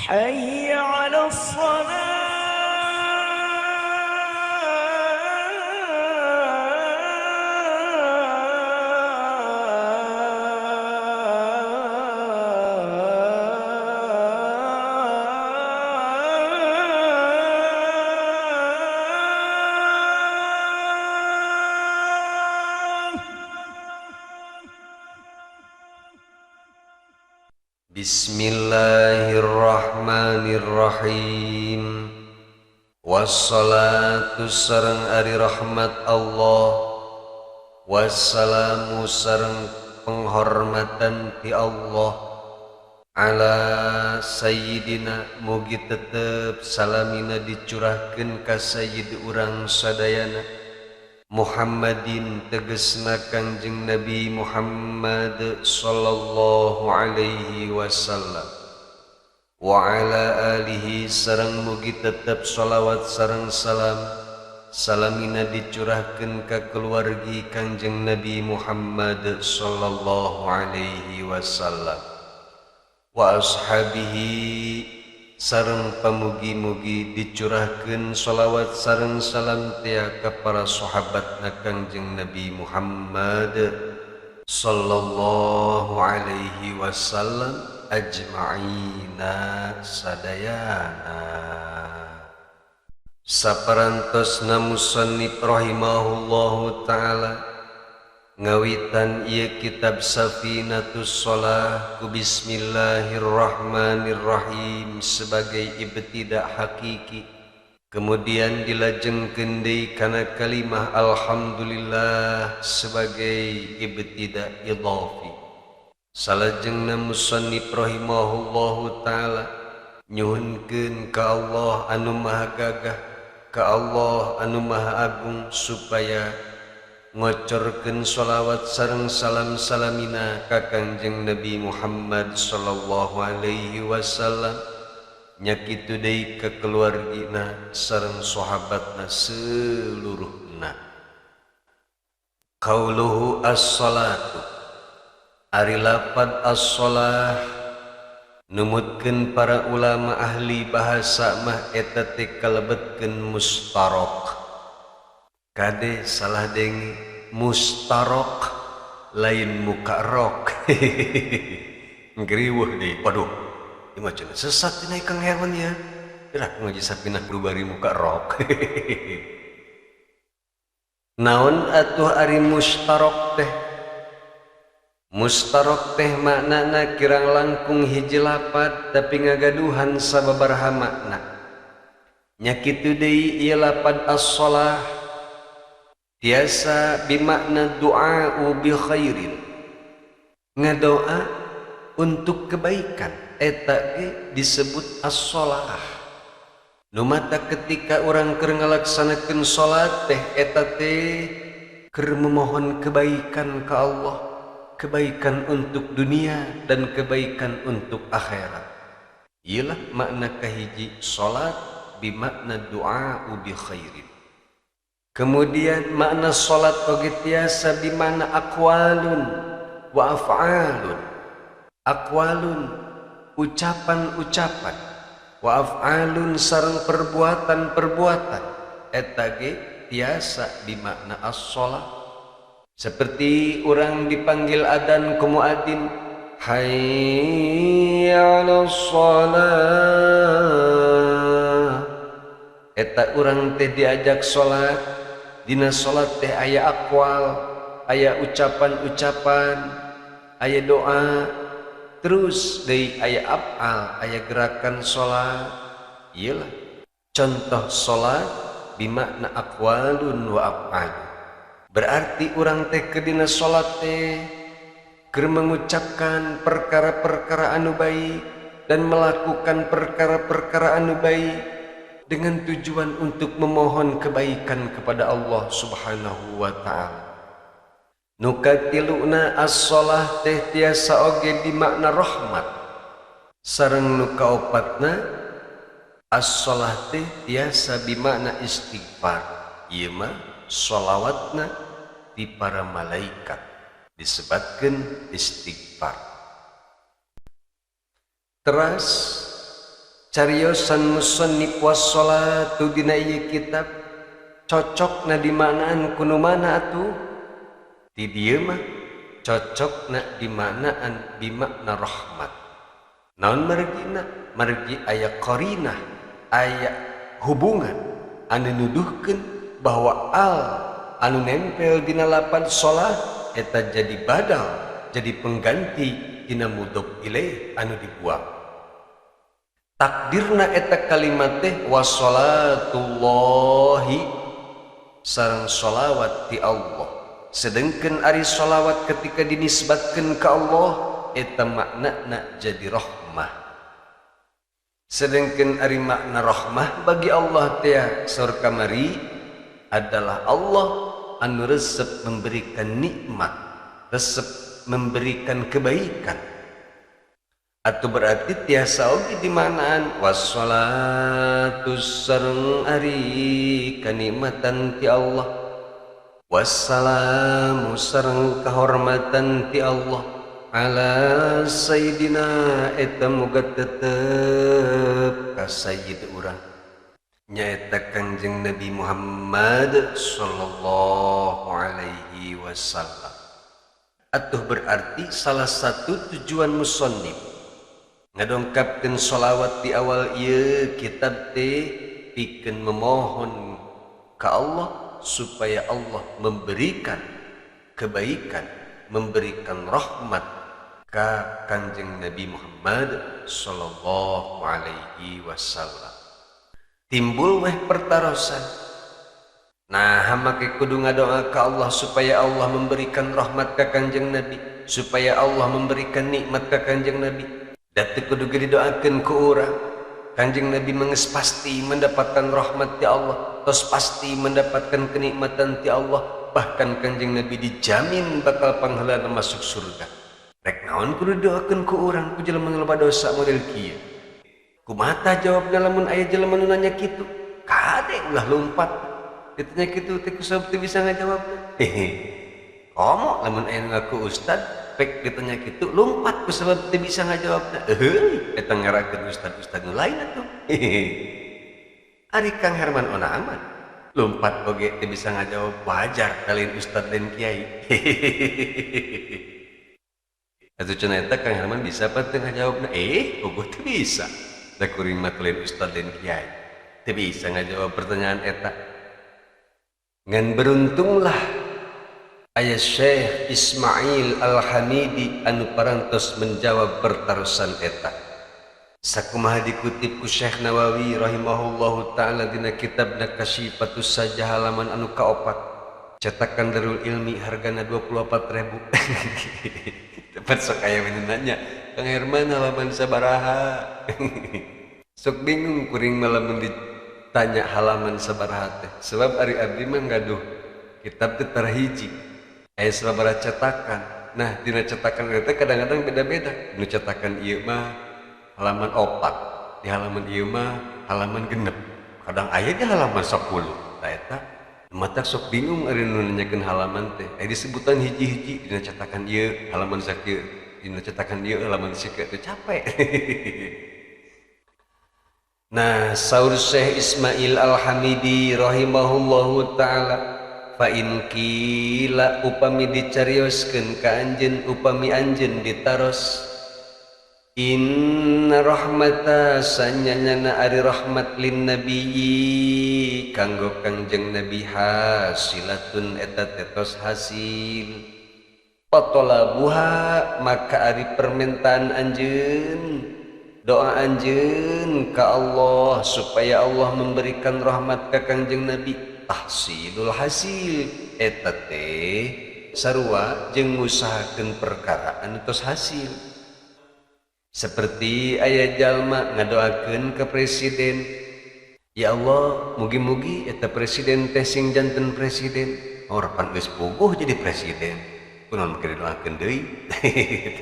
حي على Bismillahirrahmanirrahim. Wassalatu sareng ari rahmat Allah, wassalamu sareng penghormatan ti Allah ala sayyidina, mugi tetep salamina dicurahkeun ka sayyid urang sadayana Muhammadin, tegesna Kangjeng Nabi Muhammad sallallahu alaihi wasallam, wa ala alihi sareng mugi tetep sholawat sareng salam salamina dicurahkeun ka keluargi Kangjeng Nabi Muhammad sallallahu alaihi wasallam, wa ashabihi sareng pamugi-mugi dicurahkeun sholawat sareng salam tia ka para sahabatna Kangjeng Nabi Muhammad sallallahu alaihi wasallam ajma'ina sadayana. Saparantosna musannif rahimahullahu ta'ala ngawitan ieu kitab Safinatus Shalah ku bismillahirrahmanirrahim sebagai ibtidah hakiki, kemudian dilajengkeun deui kana kalimah alhamdulillah sebagai ibtidah idhafi. Salajengna musannif rahimahullahu ta'ala nyuhunkeun ka Allah anu maha gagah, ka Allah anu maha agung, supaya ngocorkeun sholawat sareng salam salamina ka Kangjeng Nabi Muhammad sallallahu alaihi wasallam, nya kitu deui ka keluargina sareng sahabatna seluruhna. Qauluhu as-salatu, ari lapad as-shalah numutkeun para ulama ahli bahasa mah eta teh kalebetkeun mustarok. Kade salah dengi, mustarok lain muka rok. Ngeriweuh deui. Waduh, ieu mah cenah sesat cenah Kang Herman ya. Gerak ngaji sapinah berubari muka rok. Naon atuh ari mustarok teh? Mustarok teh maknana kirang langkung hiji lapad tapi ngagaduhan sababaraha makna. Nya kitu deui ieu lapad as-shalah tiasa bimakna du'a'u bi khairin, ngadoa untuk kebaikan, eta ge disebut as-shalah. Nu mata ketika orang keur ngalaksanakeun salat teh eta teh keur memohon kebaikan ka Allah, kebaikan untuk dunia dan kebaikan untuk akhirat. Iyalah makna kahiji salat bimakna du'a'u bi khairin. Kemudian makna salat oge tiasa bimana aqwalun wa af'alun. Aqwalun ucapan-ucapan, wa af'alun sareng perbuatan-perbuatan, eta ge tiasa bimakna as-shalah. Seperti orang dipanggil adzan ku muadzin, hayya 'alas shalah, eta urang teh diajak salat. Dina salat teh aya aqwal, aya ucapan-ucapan, aya doa, terus deui aya af'al, aya gerakan salat. Iyalah contoh salat bimakna aqwalun wa af'al. Berarti urang teh ke dina salat teh keur mengucapkan perkara-perkara anu baik dan melakukan perkara-perkara anu baik dengan tujuan untuk memohon kebaikan kepada Allah Subhanahu wa ta'ala. Nu katiluna as-shalah teh tiasa oge dimakna rahmat, sareng nu kaopatna as-shalah teh tiasa bimakna istighfar. Ieu mah sholawatna ti para malaikat disebutkeun istighfar. Teras cariosan musannif wassalatu dina ieu kitab cocokna di manaan kuno mana atuh di dieu mah cocokna di manaan di makna rahmat. Naon margina? Margi aya qarinah, aya hubungan anu nuduhkeun bahwa al anu nempel dina lapad shalah eta jadi badal, jadi pengganti dina mudhof ilaih anu dibuang. Takdirna eta kalimat teh wassalatullahi sareng sholawat ti Allah. Sedengkeun ari sholawat ketika dinisbatkeun ka Allah eta maknana jadi rahmah. Sedengkeun ari makna rahmah bagi Allah teh saur kamari adalah Allah anu resep memberikan nikmat, resep memberikan kebaikan. Atau berarti tiasa oge di manaan wassalatu sareng ari kanikmatan ti Allah, wassalamu sareng kahormatan ti Allah ala sayyidina eta muga tetep ka sayyid urang nyaeta Kangjeng Nabi Muhammad sallallahu alaihi wasallam. Atuh berarti salah satu tujuan musannif ngadongkapkeun sholawat di awal ieu kitab teh pikeun memohon ka Allah supaya Allah memberikan kebaikan, memberikan rahmat ka Kanjeng Nabi Muhammad sallallahu alaihi wasallam. Timbul weh pertarosan. Nah, make kudu ngadoa ka Allah supaya Allah memberikan rahmat ka Kanjeng Nabi, supaya Allah memberikan nikmat ka Kanjeng Nabi. Datu kudu didoakeun ku urang. Kanjeng Nabi menges pasti mendapatkan rahmat ti Allah, tos pasti mendapatkan kenikmatan ti Allah, bahkan Kanjeng Nabi dijamin bakal pangheulana masuk surga. Rek naon kudu didoakeun ku urang ku jelema nu loba dosa model kieu? Kumaha jawabna lamun aya jelema nu nanya kitu? Kade ulah lompat. Ditanya kitu teh kusabab teu bisa ngajawabna. Komo lamun aya ngaku ustad pek ditanya kitu lompat kusabab teu bisa ngajawabna. Eta ngarakeun ustad-ustad nu lain atuh. Ari Kang Herman ona aman. Lompat oge teu bisa ngajawab wajar kalian ustad dan kiai. Atuh cenah eta Kang Herman bisa apa teu ngajawabna? Bogoh teu bisa. Da kuring mah kalian ustad dan kiai. Teu bisa ngajawab pertanyaan eta. Ngan beruntunglah aya Syekh Ismail Al-Hamidi anu parantos menjawab pertarusan eta. Sakumaha dikutip ku Syekh Nawawi rahimahullahu ta'ala dina kitabna Kasyifatus Sajah halaman anu kaopat, cetakan Darul Ilmi hargana 24.000. Tepat sok aya nanya, Kang Herman halaman sabaraha? Sok bingung kuring lamun ditanya halaman sabaraha teh. Sebab ari abdi mah gaduh kitab teh tarhiji. Aya sabaraha cetakan. Nah, dina cetakan eta kadang-kadang beda-beda. Nu cetakan ieu mah halaman 4, di halaman ieu mah halaman 6. Kadang aya di halaman 10. Tah eta mata sok bingung ari nu nanyakeun halaman teh. Aya disebutan hiji-hiji dina cetakan ieu halaman sakieu, dina cetakan ieu halaman sakieu teh capek. Nah, saur Syekh Ismail Al-Hamidi rahimahullahu ta'ala, fa in qila upami dicarioskeun ka anjeun upami anjeun ditaros inna rahmata sanyana ari rahmat lin nabiyyi kanggo Kangjeng Nabi hasilatun eta tetos hasil patolabuha maka ari permintaan anjeun doa anjeun ka Allah supaya Allah memberikan rahmat ka Kangjeng Nabi tahsilul hasil eta teh sarua jeung ngusahakeun perkara anu tos hasil. Seperti aya jalma ngadoakeun ke presiden, ya Allah mugi-mugi eta presiden teh sing janten presiden harapan geus puguh jadi presiden kunaon keur doakeun deui.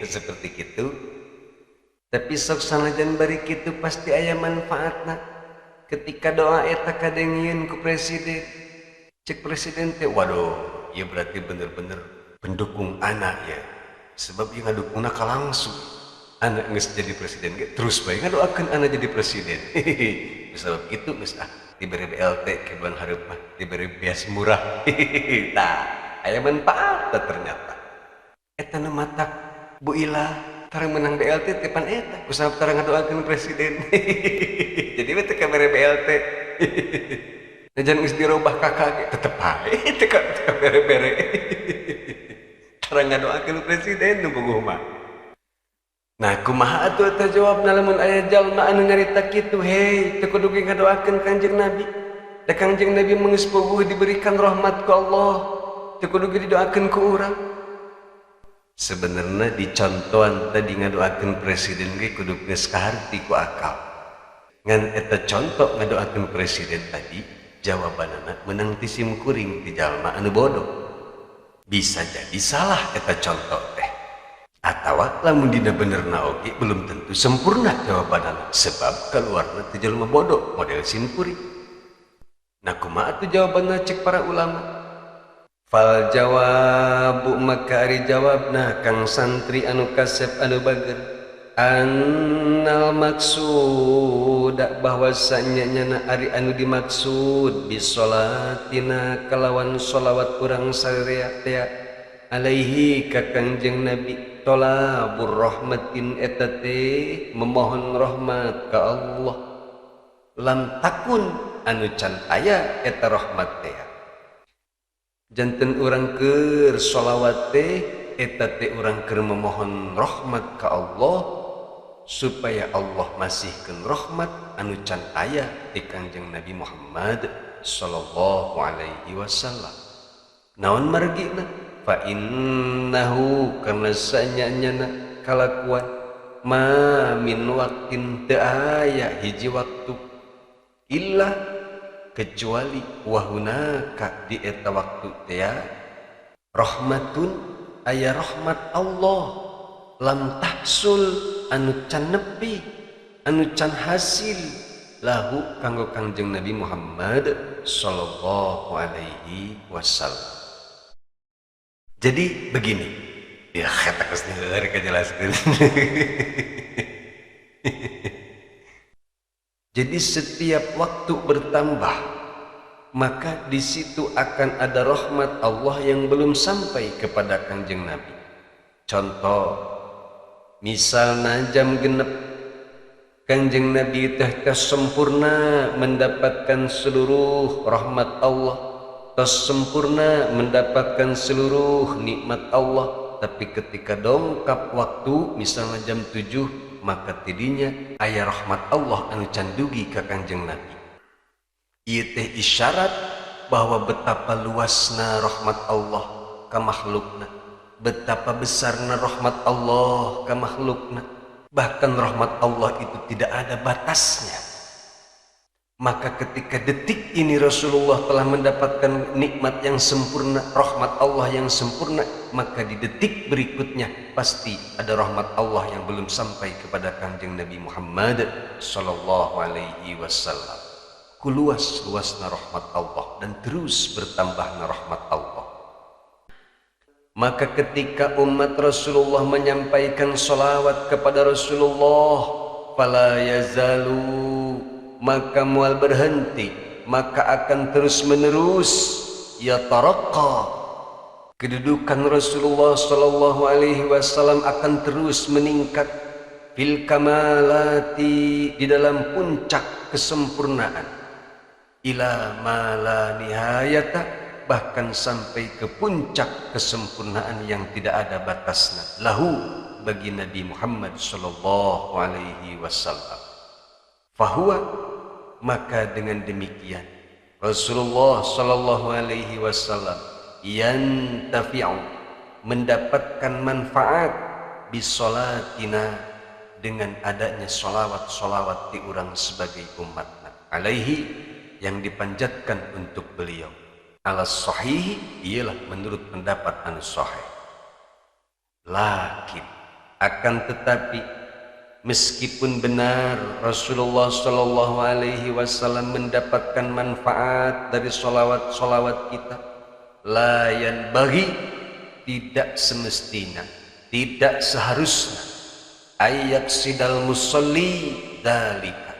Seperti kitu. Tapi sok sanajan bari kitu pasti aya manfaatna. Ketika doa eta kadengieun ku presiden, cek presiden teh waduh, ieu berarti bener-bener pendukung anak ya. Sebab ieu ngadukungna ka langsung. anak geus jadi presiden ge terus bae ngadoakeun anak jadi presiden. Sebab kitu geus diberi BLT ke bulan hareup mah diberi bias murah. Tah aya manfaat ternyata eta nu matak Bu Ila tarang menang BLT tepan eta kusabab tarang ngadoakeun presiden. Jadi we teu kabere BLT. Najan geus dirobah kakak ge tetep bae teu kabere-bere. Tarang ngadoakeun presiden nu puguh mah. Nah kumaha atuh eta jawabna lamun aya jalma anu nyarita kitu hei teu kudu ge ngadoakeun Kanjeng Nabi. Da Kanjeng Nabi geus puguh diberikan rahmat ku Allah teu kudu ge didoakeun ku urang. Sebenarnya dicontohan tadi ngadoakeun presiden ge kudu geus kaharti ku akal. Ngan eta contoh ngadoakeun presiden tadi jawabanana menang ti sim kuring ti jalma anu bodoh. Bisa jadi salah eta contoh teh. Atawa lamun dina benerna oge belum tentu sempurna jawabanana sebab kaluarna teh jalma bodoh model sim kuring. Nah kumaha atuh jawabanna cek para ulama? Fal jawabu maka ari jawabna kang santri anu kasep anu bager annal maksud bahwasanya nyana ari anu dimaksud bisolatina kalawan sholawat urang sarerea teh alaihi ka Kanjeng Nabi tolabur rahmatin eta teh memohon rahmat ka Allah lam takun anu can aya eta rahmat teh janten urang keur sholawat teh eta teh urang keur memohon rahmat ka Allah supaya Allah masihkeun rahmat anu can aya di Kanjeng Nabi Muhammad sallallahu alaihi wasallam. Naon margina? Fa innahu karna sanyana kalakuan ma min waqtin teu aya hiji waktu illa kecuali wahunaka di eta waktu teh rahmatun aya rahmat Allah lam tahsul anu can nepi anu can hasil lahu kanggo Kanjeng Nabi Muhammad sallallahu alaihi wasallam. Jadi begini, ya kata kesneur kajelaskeun. Jadi setiap waktu bertambah, maka di situ akan ada rahmat Allah yang belum sampai kepada Kanjeng Nabi. Contoh, misalnya jam genep, Kanjeng Nabi teh sempurna mendapatkan seluruh rahmat Allah. Tos sempurna mendapatkan seluruh nikmat Allah, tapi ketika dongkap waktu misalnya jam 7 maka tidinya aya rahmat Allah anu can dugi ka Kanjeng Nabi. Ieu teh isyarat bahwa betapa luasna rahmat Allah ka makhlukna, betapa besarna rahmat Allah ka makhlukna, bahkan rahmat Allah itu tidak ada batasnya. Maka ketika detik ini Rasulullah telah mendapatkan nikmat yang sempurna, rahmat Allah yang sempurna, maka di detik berikutnya pasti ada rahmat Allah yang belum sampai kepada Kanjeng Nabi Muhammad sallallahu alaihi wasallam. Luasna rahmat Allah dan terus bertambahna rahmat Allah. Maka ketika umat Rasulullah menyampaikan salawat kepada Rasulullah, fala yazalu, maka mual berhenti, maka akan terus menerus ya taraqqa, kedudukan Rasulullah sallallahu alaihi wasallam akan terus meningkat fil kamalati, di dalam puncak kesempurnaan, ila ma la nihayata, bahkan sampai ke puncak kesempurnaan yang tidak ada batasnya lahu bagi Nabi Muhammad sallallahu alaihi wasallam. Fahuwa, maka dengan demikian Rasulullah sallallahu alaihi wasallam yantafi'u, mendapatkan manfaat bisolatina, dengan adanya solawat-solawat di orang sebagai umatnya alaihi, yang dipanjatkan untuk beliau. Ala sahih, ialah menurut pendapat anu sahih. Lakin akan tetapi, meskipun benar Rasulullah sallallahu alaihi wasallam mendapatkan manfaat dari solawat-solawat kita, layan bagi, tidak semestinya, tidak seharusnya, ayat sidal musalli dalika,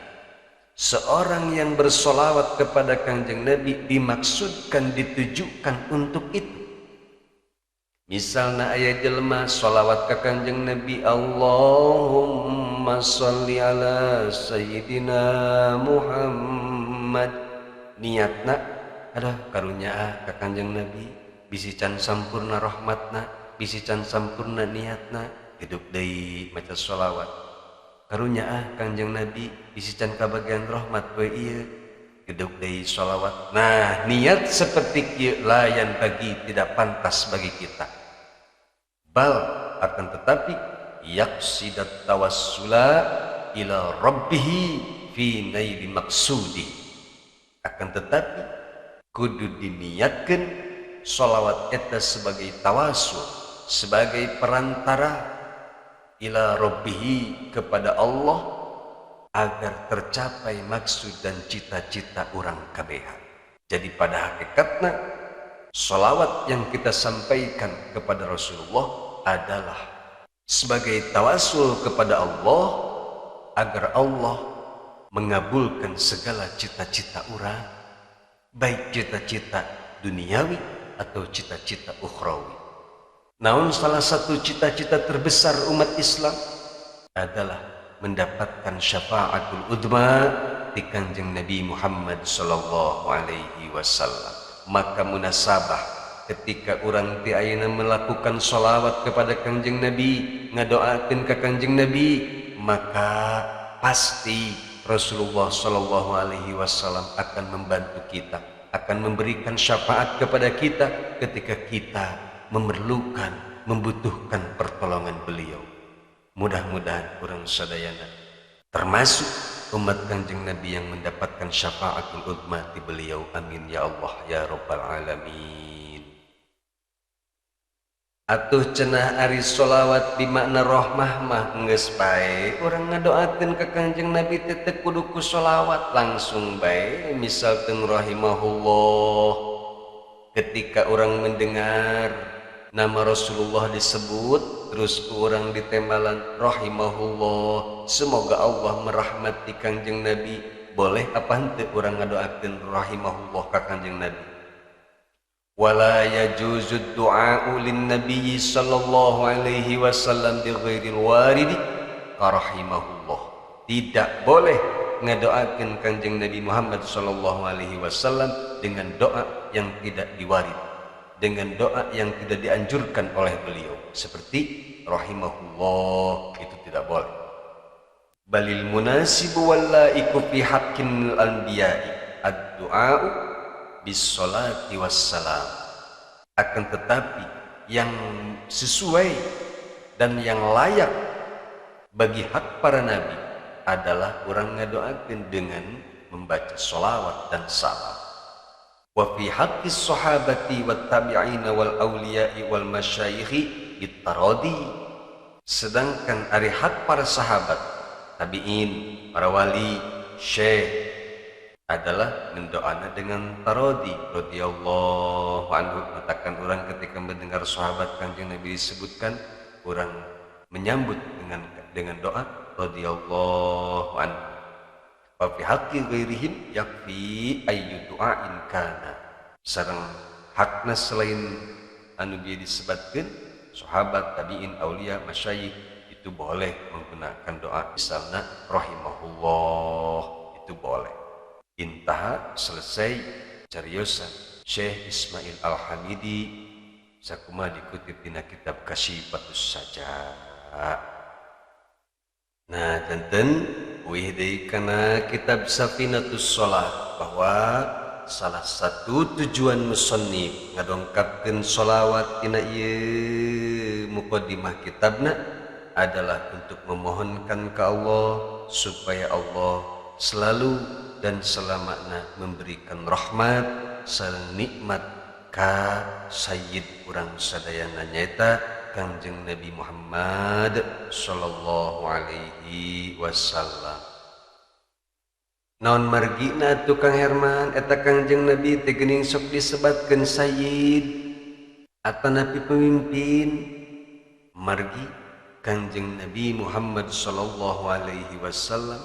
seorang yang bersolawat kepada Kanjeng Nabi dimaksudkan, ditujukan untuk itu. Misalnya ayat jelma solawat ke Kanjeng Nabi, Allahumma sholli ala sayyidina Muhammad, niatna ada karunya ke Kanjeng Nabi, bisi can sampurna rahmatna, bisi can sampurna niatna, hidup deui maca solawat karunya Kanjeng Nabi, bisi can kabagian rahmat we ieu hidup deui solawat. Nah, niat seperti kieu layan bagi, tidak pantas bagi kita. Bal akan tetapi yaqsidat tawassula ila rabbihi fi naili maksudi, akan tetapi kudu diniatkan sholawat eta sebagai tawasul, sebagai perantara ila rabbihi, kepada Allah, agar tercapai maksud dan cita-cita orang kabeha. Jadi pada hakikatnya sholawat yang kita sampaikan kepada Rasulullah adalah sebagai tawasul kepada Allah, agar Allah mengabulkan segala cita-cita orang, baik cita-cita duniawi atau cita-cita ukhrawi. Namun salah satu cita-cita terbesar umat Islam adalah mendapatkan syafaatul udma di Kanjeng Nabi Muhammad sallallahu alaihi wasallam. Maka munasabah ketika orang ti ayeuna melakukan sholawat kepada Kanjeng Nabi, ngadoakeun ka Kanjeng Nabi, maka pasti Rasulullah sallallahu alaihi wasallam akan membantu kita, akan memberikan syafaat kepada kita ketika kita memerlukan, membutuhkan pertolongan beliau. Mudah-mudahan orang sadayana termasuk umat Kanjeng Nabi yang mendapatkan syafaatul udma di beliau. Amin ya Allah ya rabbal alamin. Atuh cenah ari sholawat di makna rahmah mah geus bae urang ngadoakeun ka Kanjeng Nabi teh teu kudu ku sholawat, langsung bae misal teng rahimahullah, ketika orang mendengar nama Rasulullah disebut terus orang ditembalan rahimahullah, semoga Allah merahmati Kanjeng Nabi, boleh apa henteu orang ngadoakeun rahimahullah ka Kanjeng Nabi. Wala yajuzu du'a'u lin nabiy sallallahu alaihi wasallam bi ghairil waridi ka rahimahullah. Tidak boleh ngadoakeun Kanjeng Nabi Muhammad sallallahu alaihi wasallam dengan doa yang tidak diwarid, dengan doa yang tidak dianjurkan oleh beliau seperti rahimahullah, itu tidak boleh. Balil munasibu wallaiku fi haqqil anbiya'i ad-du'a'u bis salati wassalam. Akan tetapi yang sesuai dan yang layak bagi hak para nabi adalah orang ngadoakeun dengan membaca sholawat dan salam. Wa fi haqqis sahabati wat tabi'ina wal awliya'i wal masyayikhi bitaradi. Sedangkan ari hak para sahabat, tabi'in, para wali, syekh adalah mendoana dengan taradi radhiyallahu anhu. Katakan orang ketika mendengar sahabat Kanjeng Nabi disebutkan, orang menyambut dengan doa radhiyallahu anhu. Wa fi haqqi ghairihim yakfi ayyu du'ain kana. Sareng hakna selain anu bieu disebutkeun sahabat, tabi'in, aulia, masyayikh, itu boleh menggunakan doa misalnya rahimahullah, itu boleh. Intaha, selesai cariosan Syekh Ismail Al-Hamidi sakuma dikutip dina kitab Kasyifatus Sajaa. Nah, janten wih deui kana kitab Safinatus Shalah bahwa salah satu tujuan musannif ngadongkapkeun sholawat tina ieu muqaddimah kitabna adalah untuk memohonkan ke Allah supaya Allah selalu dan selamanya memberikan rahmat sareng nikmat ka sayyid urang sadayana nyaeta Kanjeng Nabi Muhammad sallallahu alaihi wasallam. Naon margina tu Kang Herman eta Kanjeng Nabi teh geuning sok disebatkeun sayyid atanapi pemimpin. Margi Kanjeng Nabi Muhammad sallallahu alaihi wasallam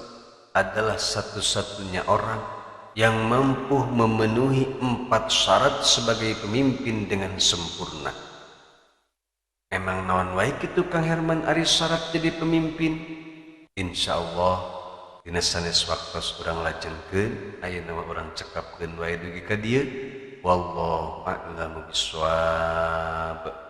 adalah satu-satunya orang yang mampu memenuhi 4 syarat sebagai pemimpin dengan sempurna. Emang naon wae kitu Kang Herman ari syarat jadi pemimpin? Insyaallah dina sanes waktos urang lajengkeun ayeuna mah urang cekapkeun wae dugi ka dieu. Wallahu a'lamu bishawab.